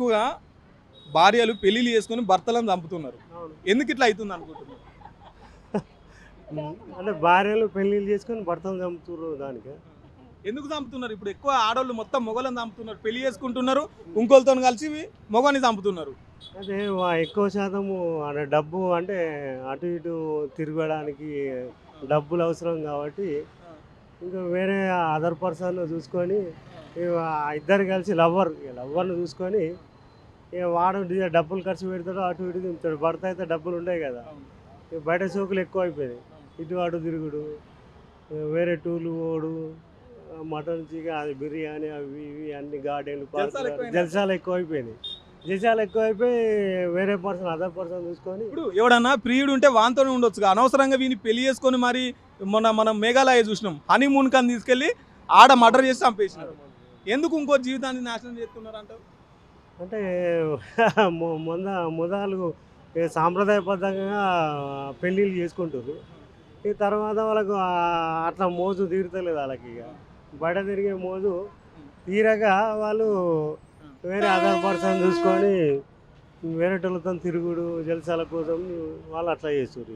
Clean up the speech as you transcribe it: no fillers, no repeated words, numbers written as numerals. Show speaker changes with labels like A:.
A: ఎక్కువగా భార్యలు పెళ్లిళ్ళు చేసుకొని భర్తలను చంపుతున్నారు.
B: అవును.
A: ఎందుకు ఇట్లా అవుతుంది అనుకుంటున్నారు?
B: అంటే భార్యలు పెళ్ళిళ్ళు చేసుకొని భర్తను చంపుతున్నారు దానికి.
A: ఎందుకు చంపుతున్నారు? ఇప్పుడు ఎక్కువ ఆడోళ్ళు మొత్తం మొగలను చంపుతున్నారు. పెళ్లి చేసుకుంటున్నారు, ఇంకోళ్ళతో కలిసి మొగని చంపుతున్నారు.
B: అదే ఎక్కువ శాతము అంటే డబ్బు అంటే అటు ఇటు తిరగడానికి డబ్బులు అవసరం కాబట్టి ఇంకా వేరే అదర్ పర్సన్ చూసుకొని ఇక ఇద్దరు కలిసి లవ్వర్ని చూసుకొని ఇక వాడు డబ్బులు ఖర్చు పెడతాడు, అటు ఇటు తింటాడు. భర్త అయితే డబ్బులు ఉండవు కదా, ఇక బయట సోకులు ఎక్కువ అయిపోయినాయి. ఇటు అటు తిరుగుడు, వేరే టూర్లు పోడు, మటన్ చికెన్ అది బిర్యానీ అవి ఇవి అన్ని గార్డెన్లు
A: జల్సాలు
B: పార్కులు
A: ఎక్కువైనాయి.
B: జలసాలు ఎక్కువైపోయినాయి. జలసాలు ఎక్కువైపోయి వేరే పర్సన్ అదర్ పర్సన్ చూసుకొని
A: ఇప్పుడు ఎవడన్నా ప్రియుడు ఉంటే వాంతోనే ఉండొచ్చు. అనవసరంగా వీని పెళ్లి చేసుకొని మరి మనం మేఘాలయ చూసినాం. హనీమూన్ కని తీసుకెళ్లి ఆడ మర్డర్ చేసి చంపేసినారు. ఎందుకు ఇంకో జీవితాన్ని నాశనం చేస్తున్నారు అంటారు?
B: అంటే మొదలు సాంప్రదాయబద్ధంగా పెళ్ళిళ్ళు చేసుకుంటారు. ఈ తర్వాత వాళ్ళకు అట్లా మోజు తీరుతలేదు వాళ్ళకి. ఇక బయట తిరిగే మోజు తీరక వాళ్ళు వేరే అదర్ పర్సన్ చూసుకొని వేరేటోళ్ళతో తిరుగుడు జలసాల కోసం వాళ్ళు అట్లా చేస్తారు.